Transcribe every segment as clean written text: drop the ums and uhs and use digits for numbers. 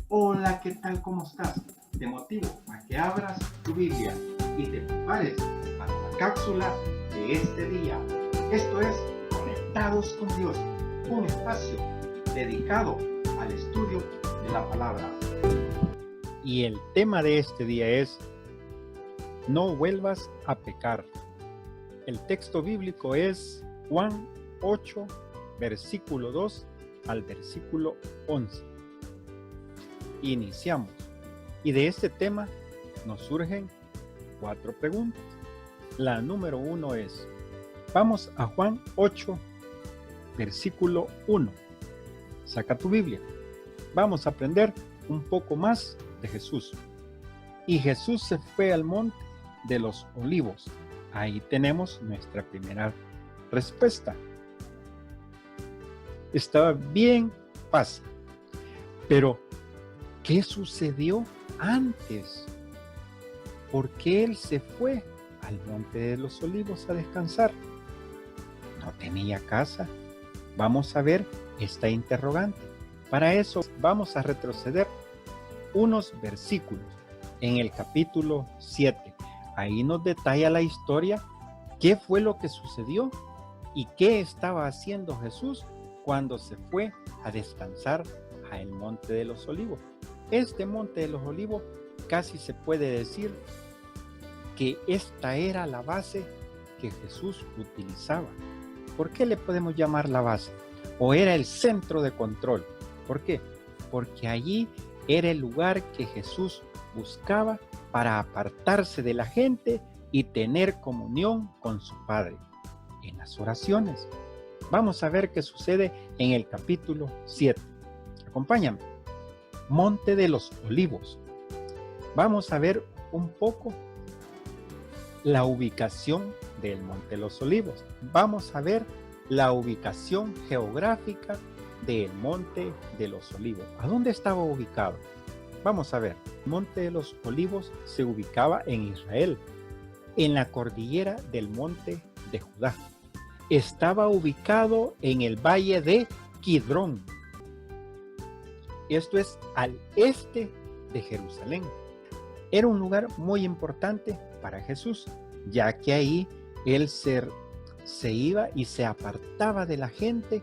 Hola, ¿qué tal? ¿Cómo estás? Te motivo a que abras tu Biblia y te prepares para la cápsula de este día. Esto es Conectados con Dios, un espacio dedicado al estudio de la palabra. Y el tema de este día es: no vuelvas a pecar. El texto bíblico es Juan 8, versículo 2 al versículo 11. Iniciamos. Y de este tema nos surgen 4 preguntas. La número 1 es: vamos a Juan 8, versículo 1. Saca tu Biblia. Vamos a aprender un poco más de Jesús. Y Jesús se fue al monte de los olivos. Ahí tenemos nuestra primera respuesta. Estaba bien, pasa. Pero, ¿qué sucedió antes? ¿Por qué él se fue al monte de los olivos a descansar? ¿No tenía casa? Vamos a ver esta interrogante. Para eso vamos a retroceder unos versículos en el capítulo 7. Ahí nos detalla la historia, qué fue lo que sucedió y qué estaba haciendo Jesús cuando se fue a descansar al monte de los olivos. Este monte de los olivos casi se puede decir que esta era la base que Jesús utilizaba. ¿Por qué le podemos llamar la base? O era el centro de control. ¿Por qué? Porque allí era el lugar que Jesús buscaba para apartarse de la gente y tener comunión con su Padre en las oraciones. Vamos a ver qué sucede en el capítulo 7. Acompáñame. Monte de los Olivos. Vamos a ver un poco la ubicación del Monte de los Olivos. Vamos a ver la ubicación geográfica del Monte de los Olivos. ¿A dónde estaba ubicado? Vamos a ver. El Monte de los Olivos se ubicaba en Israel, en la cordillera del Monte de Judá. Estaba ubicado en el valle de Kidrón. Esto es al este de Jerusalén. Era un lugar muy importante para Jesús, ya que ahí él se iba y se apartaba de la gente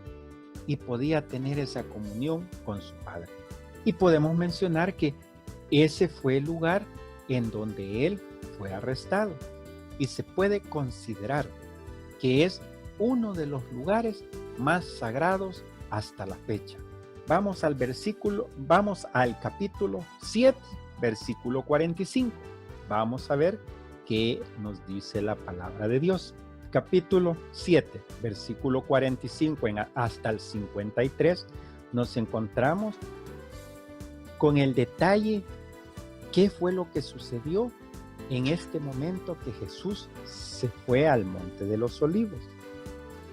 y podía tener esa comunión con su Padre. Y podemos mencionar que ese fue el lugar en donde él fue arrestado. Y se puede considerar que es uno de los lugares más sagrados hasta la fecha. Vamos al capítulo 7, versículo 45. Vamos a ver qué nos dice la palabra de Dios. Capítulo 7, versículo 45 hasta el 53, nos encontramos con el detalle qué fue lo que sucedió en este momento que Jesús se fue al Monte de los Olivos.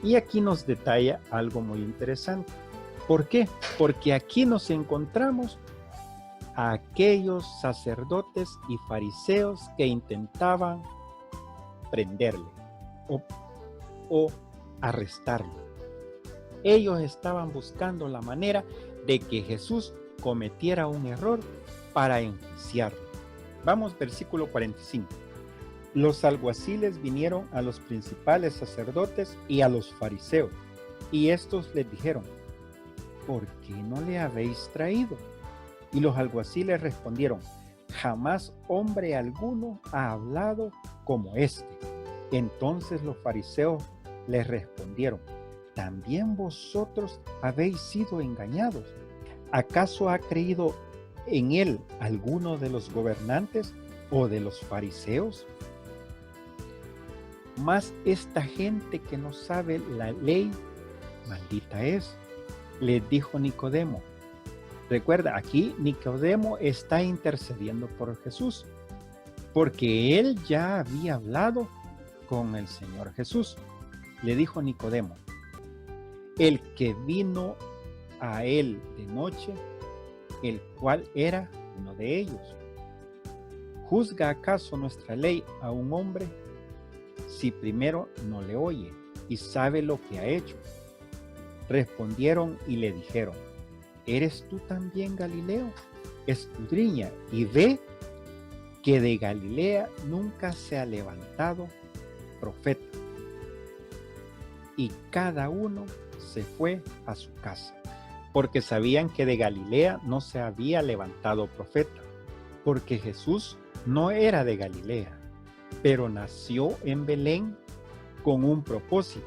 Y aquí nos detalla algo muy interesante. ¿Por qué? Porque aquí nos encontramos a aquellos sacerdotes y fariseos que intentaban prenderle o arrestarlo. Ellos estaban buscando la manera de que Jesús cometiera un error para enjuiciarlo. Vamos, versículo 45. Los alguaciles vinieron a los principales sacerdotes y a los fariseos, y estos les dijeron: ¿por qué no le habéis traído? Y los alguaciles respondieron: jamás hombre alguno ha hablado como este. Entonces los fariseos les respondieron: ¿también vosotros habéis sido engañados? ¿Acaso ha creído en él alguno de los gobernantes o de los fariseos? Mas esta gente que no sabe la ley, maldita es, les dijo Nicodemo. Recuerda, aquí Nicodemo está intercediendo por Jesús, porque él ya había hablado con el Señor Jesús. Le dijo Nicodemo: el que vino a él de noche, el cual era uno de ellos. ¿Juzga acaso nuestra ley a un hombre si primero no le oye y sabe lo que ha hecho? Respondieron y le dijeron: ¿eres tú también Galileo? escudriña y ve que de Galilea nunca se ha levantado profeta. Y cada uno se fue a su casa, porque sabían que de Galilea no se había levantado profeta, porque Jesús no era de Galilea, pero nació en Belén con un propósito.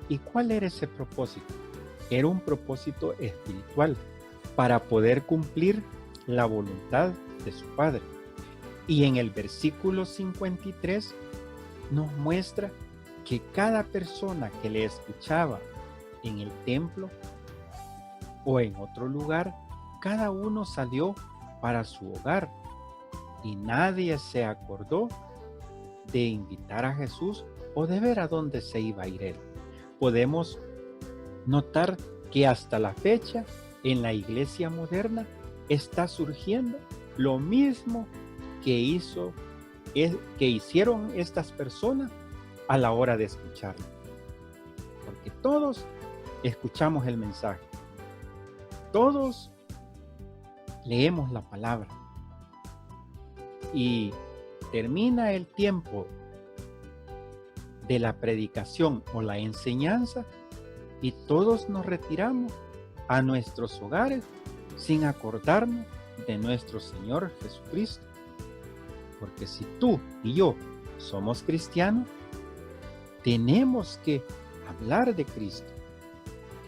¿Y cuál era ese propósito? Era un propósito espiritual para poder cumplir la voluntad de su Padre. Y en el versículo 53 nos muestra que cada persona que le escuchaba en el templo o en otro lugar, cada uno salió para su hogar y nadie se acordó de invitar a Jesús o de ver a dónde se iba a ir él. Podemos notar que hasta la fecha en la iglesia moderna está surgiendo lo mismo que hicieron estas personas a la hora de escucharlo. Porque todos escuchamos el mensaje. Todos leemos la palabra. Y termina el tiempo de la predicación o la enseñanza y todos nos retiramos a nuestros hogares sin acordarnos de nuestro Señor Jesucristo. Porque si tú y yo somos cristianos, tenemos que hablar de Cristo.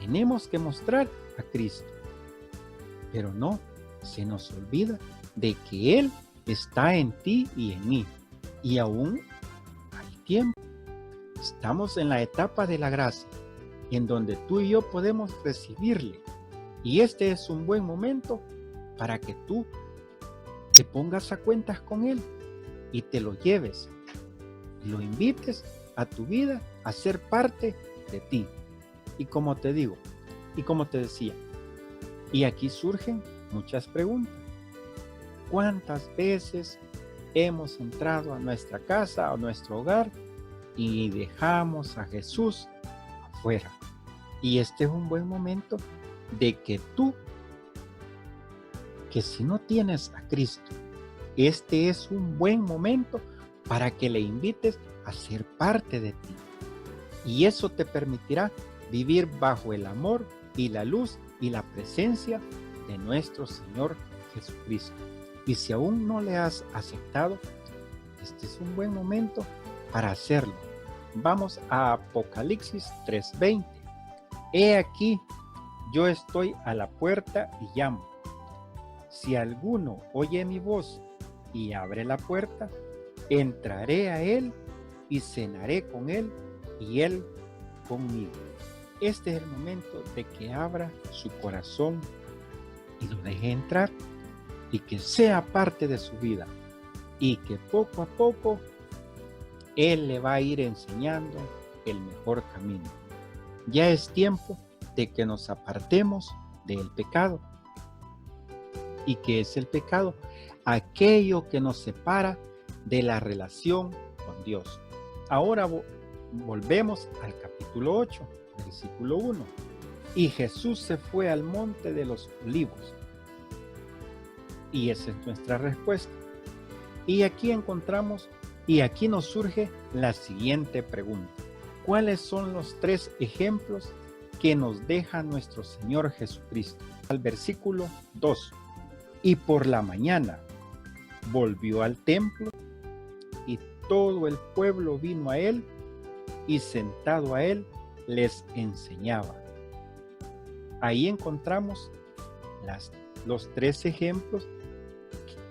Tenemos que mostrar a Cristo. Pero no se nos olvida de que Él está en ti y en mí. Y aún hay tiempo. Estamos en la etapa de la gracia, en donde tú y yo podemos recibirle. Y este es un buen momento para que tú te pongas a cuentas con Él y te lo lleves, lo invites a tu vida a ser parte de ti. Y como te digo, y como te decía, y aquí surgen muchas preguntas. ¿Cuántas veces hemos entrado a nuestra casa, a nuestro hogar y dejamos a Jesús afuera? Y este es un buen momento de que tú, que si no tienes a Cristo, este es un buen momento para que le invites a ser parte de ti. Y eso te permitirá vivir bajo el amor y la luz y la presencia de nuestro Señor Jesucristo. Y si aún no le has aceptado, este es un buen momento para hacerlo. Vamos a Apocalipsis 3:20. He aquí, yo estoy a la puerta y llamo. Si alguno oye mi voz y abre la puerta, entraré a él y cenaré con él y él conmigo. Este es el momento de que abra su corazón y lo deje entrar y que sea parte de su vida y que poco a poco Él le va a ir enseñando el mejor camino. Ya es tiempo de que nos apartemos del pecado. ¿Y qué es el pecado? Aquello que nos separa de la relación con Dios. Ahora volvemos al capítulo 8, versículo 1. Y Jesús se fue al monte de los olivos. Y esa es nuestra respuesta. Y aquí nos surge la siguiente pregunta. ¿Cuáles son los 3 ejemplos que nos deja nuestro Señor Jesucristo? Al versículo 2. Y por la mañana volvió al templo y todo el pueblo vino a él y sentado a él les enseñaba. Ahí encontramos los 3 ejemplos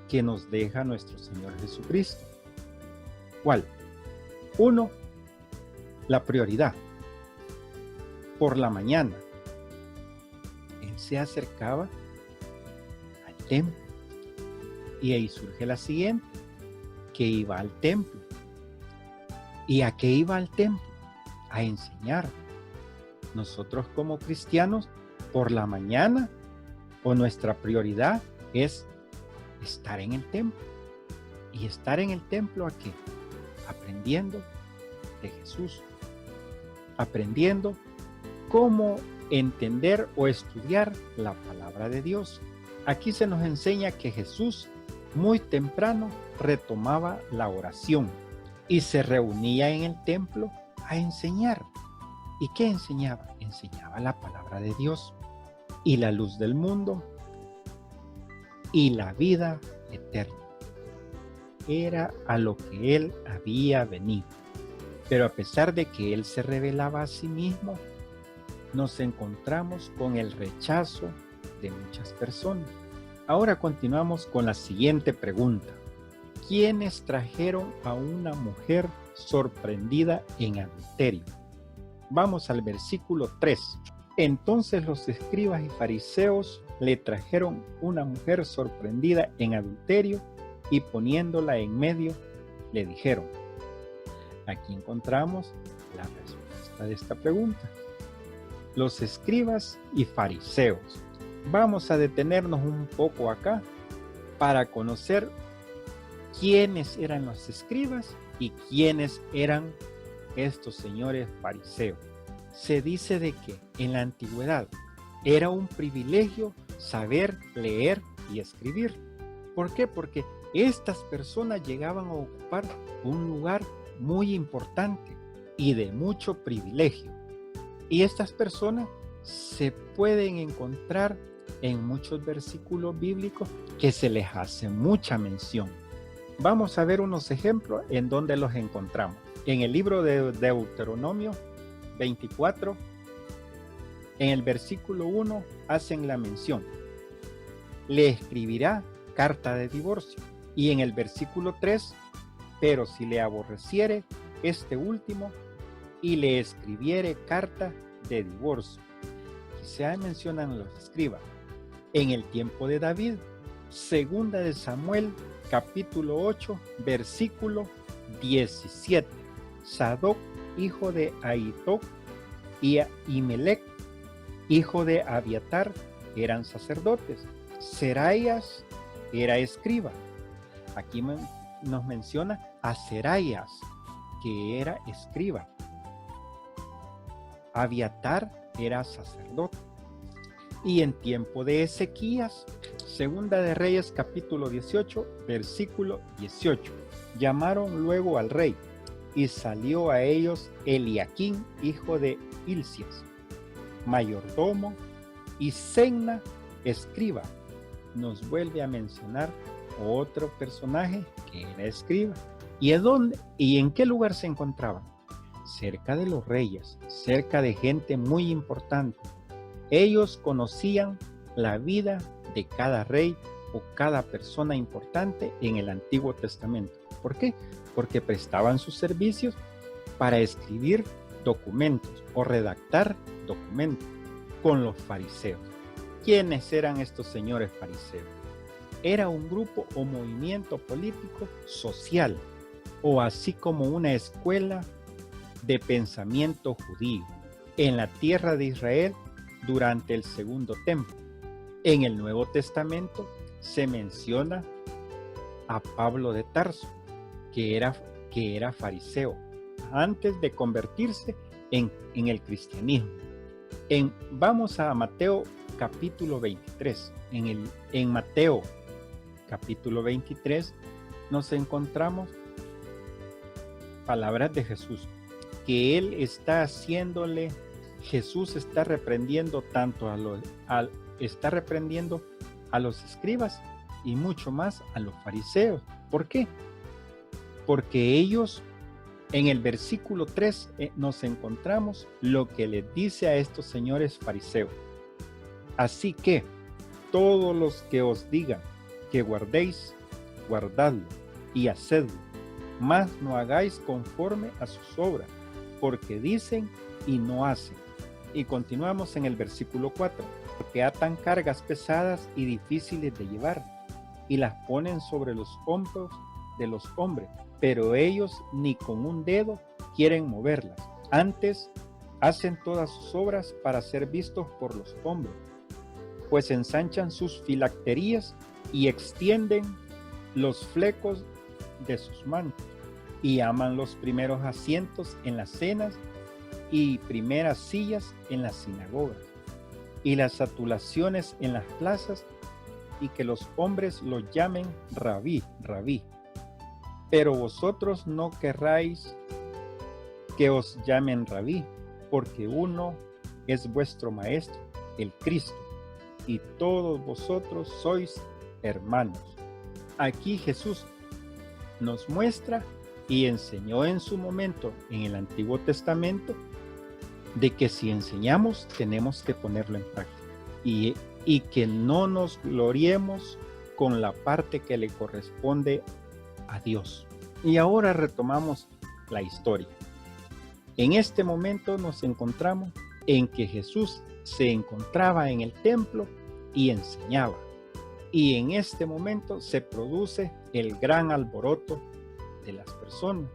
que nos deja nuestro Señor Jesucristo. ¿Cuál? 1, la prioridad. Por la mañana, Él se acercaba al templo. Y ahí surge la siguiente, que iba al templo. ¿Y a qué iba al templo? A enseñar. Nosotros como cristianos, por la mañana, o nuestra prioridad es estar en el templo. ¿Y estar en el templo a qué? Aprendiendo de Jesús. Aprendiendo cómo entender o estudiar la palabra de Dios. Aquí se nos enseña que Jesús muy temprano retomaba la oración y se reunía en el templo a enseñar. ¿Y qué enseñaba? Enseñaba la palabra de Dios y la luz del mundo y la vida eterna. Era a lo que él había venido. Pero a pesar de que él se revelaba a sí mismo, nos encontramos con el rechazo de muchas personas. Ahora continuamos con la siguiente pregunta. ¿Quiénes trajeron a una mujer sorprendida en adulterio? Vamos al versículo 3. Entonces los escribas y fariseos le trajeron una mujer sorprendida en adulterio y poniéndola en medio, le dijeron. Aquí encontramos la respuesta de esta pregunta. Los escribas y fariseos. Vamos a detenernos un poco acá para conocer quiénes eran los escribas y quiénes eran estos señores fariseos. Se dice de que en la antigüedad era un privilegio saber leer y escribir. ¿Por qué? Porque estas personas llegaban a ocupar un lugar muy importante y de mucho privilegio. Y estas personas se pueden encontrar en muchos versículos bíblicos que se les hace mucha mención. Vamos a ver unos ejemplos en donde los encontramos. En el libro de Deuteronomio 24, en el versículo 1 hacen la mención. Le escribirá carta de divorcio. Y en el versículo 3, pero si le aborreciere este último y le escribiere carta de divorcio. Quizá mencionan los escribas. En el tiempo de David, segunda de Samuel, capítulo 8, versículo 17. Sadoc, hijo de Ahitoc, y Ahimelech, hijo de Abiatar, eran sacerdotes. Seraías era escriba. Aquí nos menciona a Seraías, que era escriba. Abiatar era sacerdote. Y en tiempo de Ezequías, segunda de Reyes capítulo 18, versículo 18, llamaron luego al rey y salió a ellos Eliaquín, hijo de Hilcias, mayordomo, y Senna, escriba. Nos vuelve a mencionar otro personaje que era escriba. ¿Y en qué lugar se encontraban? Cerca de los reyes, cerca de gente muy importante. Ellos conocían la vida de cada rey o cada persona importante en el Antiguo Testamento. ¿Por qué? Porque prestaban sus servicios para escribir documentos o redactar documentos con los fariseos. ¿Quiénes eran estos señores fariseos? Era un grupo o movimiento político social, o así como una escuela de pensamiento judío en la tierra de Israel durante el Segundo Templo. En el Nuevo Testamento se menciona a Pablo de Tarso, que era fariseo antes de convertirse en el cristianismo. Vamos a Mateo capítulo 23. En Mateo capítulo 23 nos encontramos palabras de Jesús, que él está haciéndole, Jesús está reprendiendo tanto está reprendiendo a los escribas y mucho más a los fariseos. ¿Por qué? Porque ellos, en el versículo 3 nos encontramos lo que les dice a estos señores fariseos. Así que todos los que os digan que guardéis, guardadlo y hacedlo, mas no hagáis conforme a sus obras, porque dicen y no hacen. Y continuamos en el versículo 4, porque atan cargas pesadas y difíciles de llevar, y las ponen sobre los hombros de los hombres, pero ellos ni con un dedo quieren moverlas. Antes hacen todas sus obras para ser vistos por los hombres, pues ensanchan sus filacterías y extienden los flecos de sus mantos, y aman los primeros asientos en las cenas y primeras sillas en las sinagogas, y las satulaciones en las plazas, y que los hombres lo llamen Rabí, Rabí. Pero vosotros no querráis que os llamen Rabí, porque uno es vuestro Maestro, el Cristo, y todos vosotros sois hermanos. Aquí Jesús nos muestra y enseñó en su momento en el Antiguo Testamento de que si enseñamos tenemos que ponerlo en práctica y que no nos gloriemos con la parte que le corresponde a Dios. Y ahora retomamos la historia. En este momento nos encontramos en que Jesús se encontraba en el templo y enseñaba. Y en este momento se produce el gran alboroto de las personas.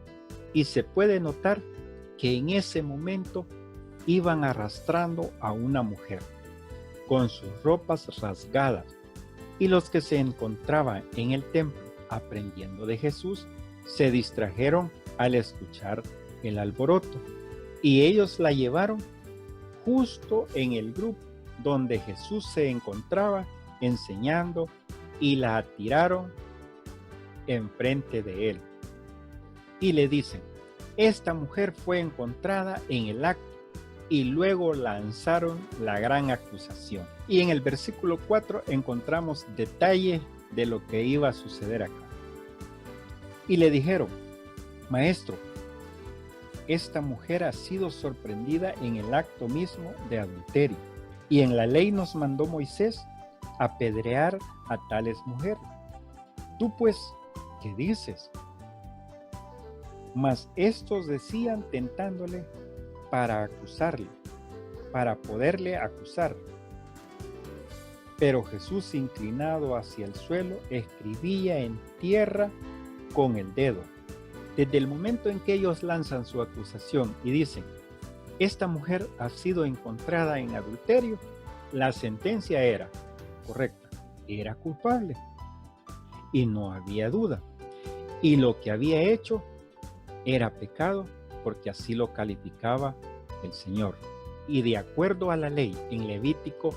Y se puede notar que en ese momento iban arrastrando a una mujer con sus ropas rasgadas. Y los que se encontraban en el templo aprendiendo de Jesús se distrajeron al escuchar el alboroto. Y ellos la llevaron justo en el grupo donde Jesús se encontraba enseñando y la tiraron enfrente de él. Y le dicen, esta mujer fue encontrada en el acto, y luego lanzaron la gran acusación. Y en el versículo 4 encontramos detalles de lo que iba a suceder acá. Y le dijeron, maestro, esta mujer ha sido sorprendida en el acto mismo de adulterio, y en la ley nos mandó Moisés apedrear a tales mujeres. Tú pues, ¿qué dices? Mas estos decían tentándole para acusarle, para poderle acusar. Pero Jesús, inclinado hacia el suelo, escribía en tierra con el dedo. Desde el momento en que ellos lanzan su acusación y dicen, esta mujer ha sido encontrada en adulterio, la sentencia era correcta, era culpable y no había duda. Y lo que había hecho era pecado porque así lo calificaba el Señor. Y de acuerdo a la ley en Levítico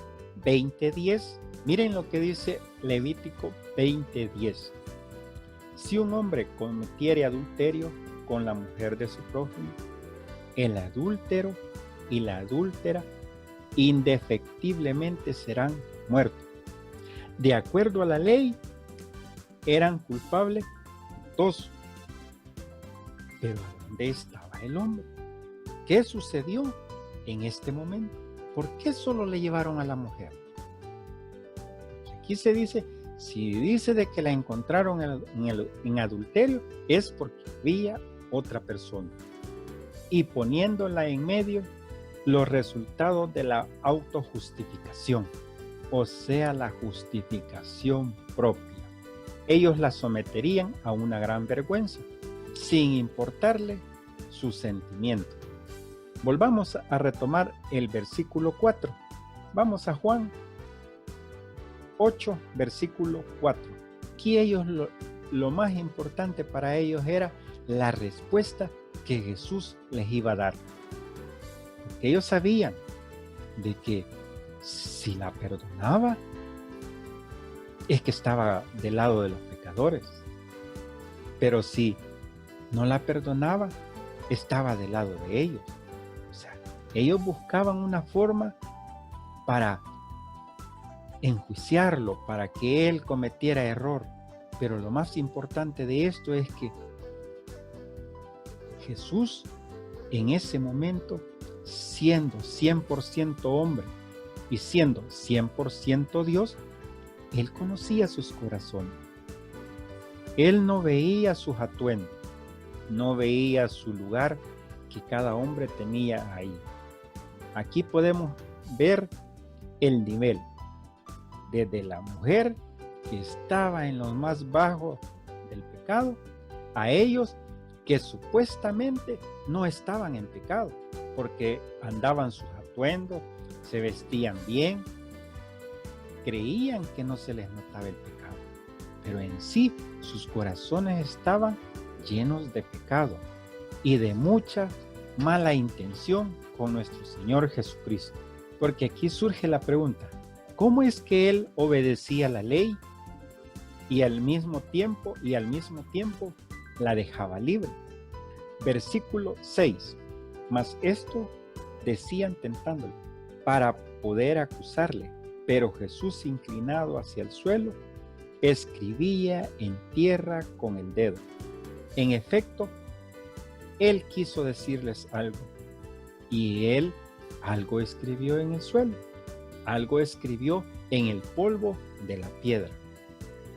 20:10, miren lo que dice Levítico 20:10. Si un hombre cometiere adulterio con la mujer de su prójimo, el adúltero y la adúltera indefectiblemente serán muertos. De acuerdo a la ley, eran culpables dos. Pero ¿dónde estaba el hombre? ¿Qué sucedió en este momento? ¿Por qué solo le llevaron a la mujer? Aquí se dice, si dice de que la encontraron en adulterio, es porque había otra persona. Y poniéndola en medio, los resultados de la autojustificación, o sea, la justificación propia. Ellos la someterían a una gran vergüenza, sin importarle su sentimiento. Volvamos a retomar el versículo 4. Vamos a Juan 8, versículo 4. Aquí ellos lo más importante para ellos era la respuesta que Jesús les iba a dar. Porque ellos sabían de que si la perdonaba, es que estaba del lado de los pecadores. Pero si no la perdonaba, estaba del lado de ellos. O sea, ellos buscaban una forma para enjuiciarlo, para que él cometiera error. Pero lo más importante de esto es que Jesús, en ese momento, siendo 100% hombre y siendo 100% Dios, él conocía sus corazones. Él no veía sus atuendos, no veía su lugar que cada hombre tenía ahí. Aquí podemos ver el nivel, desde la mujer que estaba en los más bajos del pecado, a ellos que supuestamente no estaban en pecado, porque andaban sus atuendos, se vestían bien, creían que no se les notaba el pecado, pero en sí sus corazones estaban llenos de pecado y de mucha mala intención con nuestro Señor Jesucristo. Porque aquí surge la pregunta, ¿Cómo es que él obedecía la ley y al mismo tiempo la dejaba libre? Versículo 6. Mas esto decían tentándole para poder acusarle, pero Jesús, inclinado hacia el suelo, escribía en tierra con el dedo. En efecto, él quiso decirles algo, y él algo escribió en el suelo, algo escribió en el polvo de la piedra.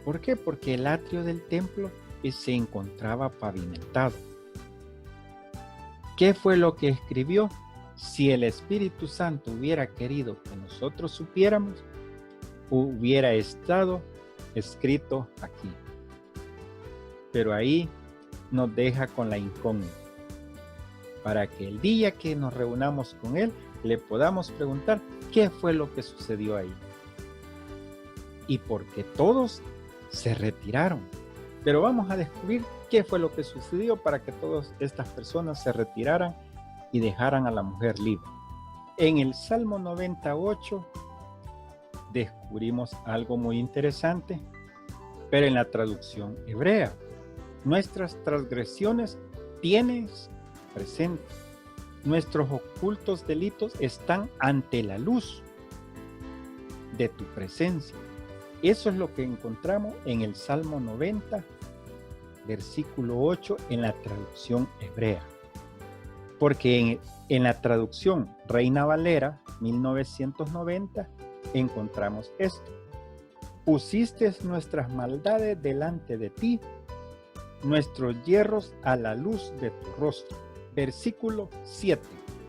¿Por qué? Porque el atrio del templo se encontraba pavimentado. ¿Qué fue lo que escribió? Si el Espíritu Santo hubiera querido que nosotros supiéramos, hubiera estado escrito aquí. Pero ahí nos deja con la incógnita, para que el día que nos reunamos con Él, le podamos preguntar qué fue lo que sucedió ahí. Y porque todos se retiraron. Pero vamos a descubrir qué fue lo que sucedió para que todas estas personas se retiraran y dejaran a la mujer libre. En el Salmo 98 descubrimos algo muy interesante, pero en la traducción hebrea. Nuestras transgresiones tienes presente. Nuestros ocultos delitos están ante la luz de tu presencia. Eso es lo que encontramos en el Salmo 90, versículo 8, en la traducción hebrea. Porque en la traducción Reina Valera 1990 encontramos esto. Pusiste nuestras maldades delante de ti, nuestros yerros a la luz de tu rostro. Versículo 7.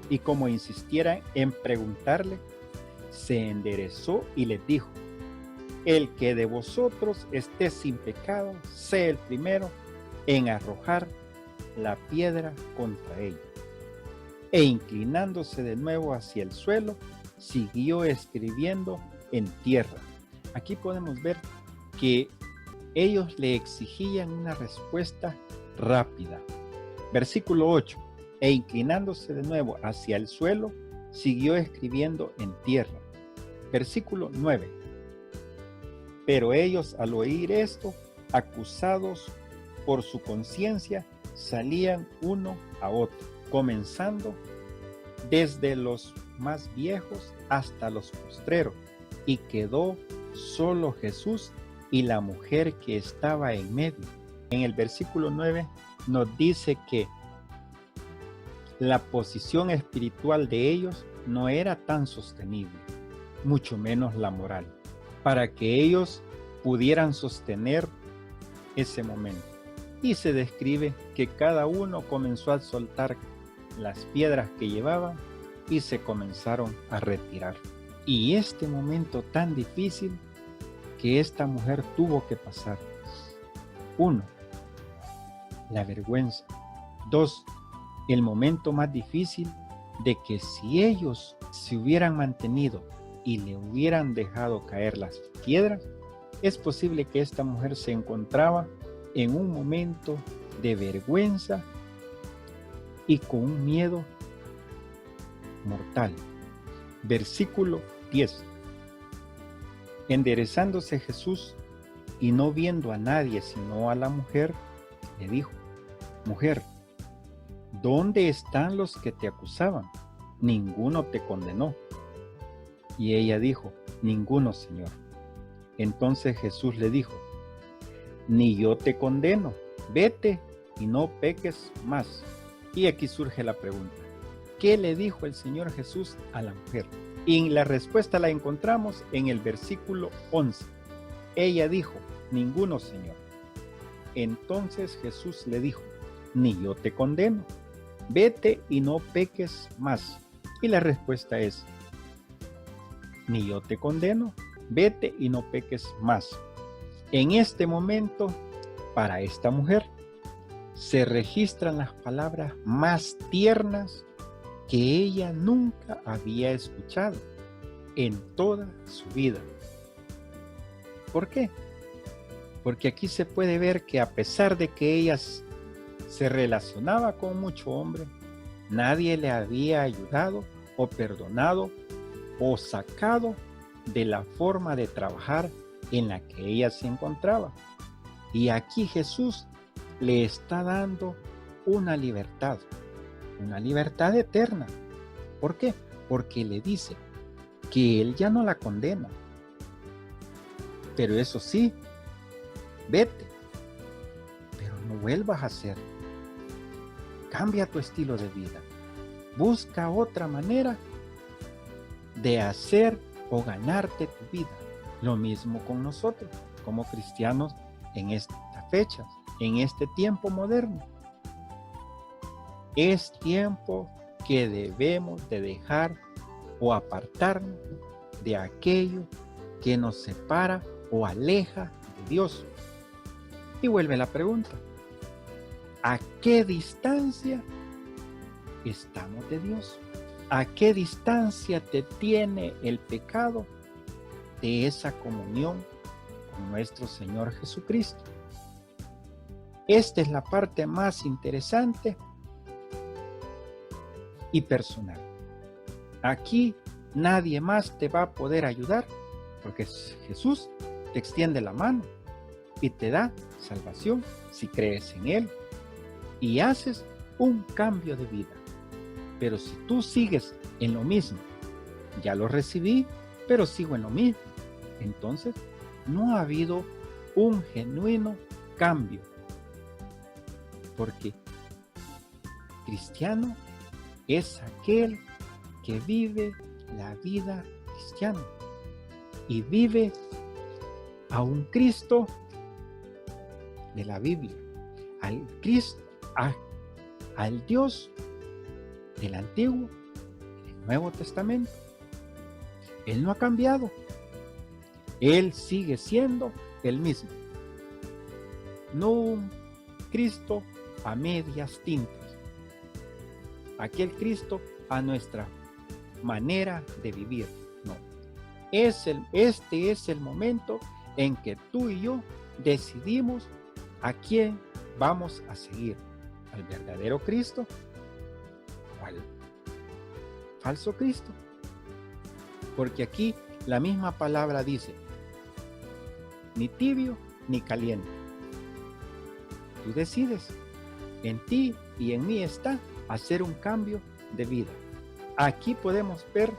Y como insistieran en preguntarle, se enderezó y les dijo: el que de vosotros esté sin pecado, sea el primero en arrojar la piedra contra ella. E inclinándose de nuevo hacia el suelo, siguió escribiendo en tierra. Aquí podemos ver que ellos le exigían una respuesta rápida. Versículo 8. E inclinándose de nuevo hacia el suelo, siguió escribiendo en tierra. Versículo 9. Pero ellos, al oír esto, acusados por su conciencia, salían uno a otro, comenzando desde los más viejos hasta los postreros, y quedó solo Jesús y la mujer que estaba en medio. En el versículo 9 nos dice que la posición espiritual de ellos no era tan sostenible, mucho menos la moral, para que ellos pudieran sostener ese momento. Y se describe que cada uno comenzó a soltar las piedras que llevaban y se comenzaron a retirar. Y este momento tan difícil que esta mujer tuvo que pasar. 1. La vergüenza. 2. El momento más difícil de que si ellos se hubieran mantenido y le hubieran dejado caer las piedras, es posible que esta mujer se encontraba en un momento de vergüenza y con un miedo mortal. Versículo 10. Enderezándose Jesús y no viendo a nadie sino a la mujer, le dijo: mujer, ¿dónde están los que te acusaban? Ninguno te condenó. Y ella dijo: ninguno, Señor. Entonces Jesús le dijo: ni yo te condeno, vete y no peques más. Y aquí surge la pregunta: ¿qué le dijo el Señor Jesús a la mujer? Y la respuesta la encontramos en el versículo 11. Ella dijo: ninguno, Señor. Entonces Jesús le dijo: ni yo te condeno, vete y no peques más. Y la respuesta es: ni yo te condeno, vete y no peques más. En este momento, para esta mujer, se registran las palabras más tiernas que ella nunca había escuchado en toda su vida. ¿Por qué? Porque aquí se puede ver que a pesar de que ella se relacionaba con mucho hombre, nadie le había ayudado o perdonado o sacado de la forma de trabajar en la que ella se encontraba. Y aquí Jesús le está dando una libertad eterna. ¿Por qué? Porque le dice que él ya no la condena. Pero eso sí, vete, pero no vuelvas a hacerlo. Cambia tu estilo de vida. Busca otra manera de hacer o ganarte tu vida. Lo mismo con nosotros, como cristianos en estas fechas, en este tiempo moderno. Es tiempo que debemos de dejar o apartarnos de aquello que nos separa o aleja de Dios. Y vuelve la pregunta: ¿a qué distancia estamos de Dios? ¿A qué distancia te tiene el pecado de esa comunión con nuestro Señor Jesucristo? Esta es la parte más interesante y personal. Aquí nadie más te va a poder ayudar, porque Jesús te extiende la mano y te da salvación si crees en Él y haces un cambio de vida. Pero si tú sigues en lo mismo, ya lo recibí, pero sigo en lo mismo, entonces no ha habido un genuino cambio. Porque cristiano es aquel que vive la vida cristiana y vive a un Cristo de la Biblia, al Cristo, al Dios del Antiguo y del Nuevo Testamento. Él no ha cambiado. Él sigue siendo el mismo. No un Cristo a medias tintas. Aquel Cristo a nuestra manera de vivir. No. Este es el momento en que tú y yo decidimos a quién vamos a seguir. ¿Al verdadero Cristo o al falso Cristo? Porque aquí la misma palabra dice: ni tibio ni caliente. Tú decides. En ti y en mí está hacer un cambio de vida. Aquí podemos ver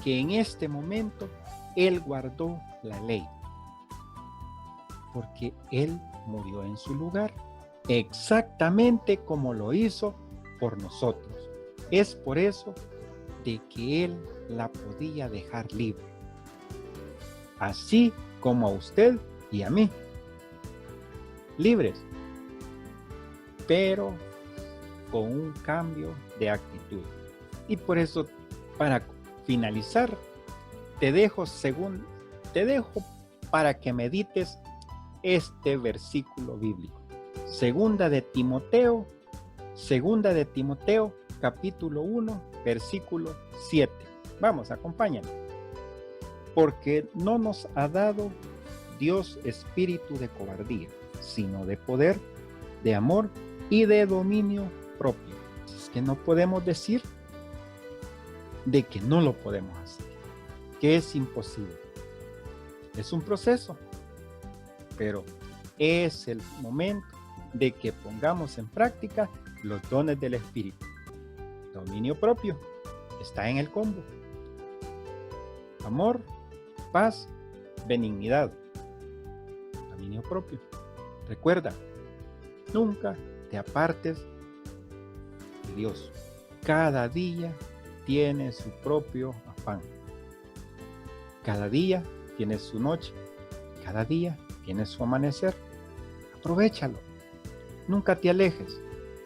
que en este momento Él guardó la ley, porque Él murió en su lugar, exactamente como lo hizo por nosotros. Es por eso de que Él la podía dejar libre, así como a usted y a mí, libres, pero con un cambio de actitud. Y por eso, para finalizar, te dejo para que medites este versículo bíblico. Segunda de Timoteo, capítulo 1, versículo 7. Vamos, acompáñame. Porque no nos ha dado Dios espíritu de cobardía, sino de poder, de amor y de dominio propio. Es que no podemos decir de que no lo podemos hacer, que es imposible. Es un proceso, pero es el momento de que pongamos en práctica los dones del Espíritu. Dominio propio está en el combo: amor, paz, benignidad. Dominio propio. Recuerda, nunca te apartes de Dios. Cada día tiene su propio afán. Cada día tiene su noche. Cada día tiene su amanecer. Aprovéchalo. Nunca te alejes.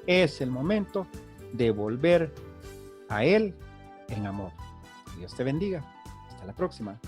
Es el momento de volver a Él en amor. Dios te bendiga. Hasta la próxima.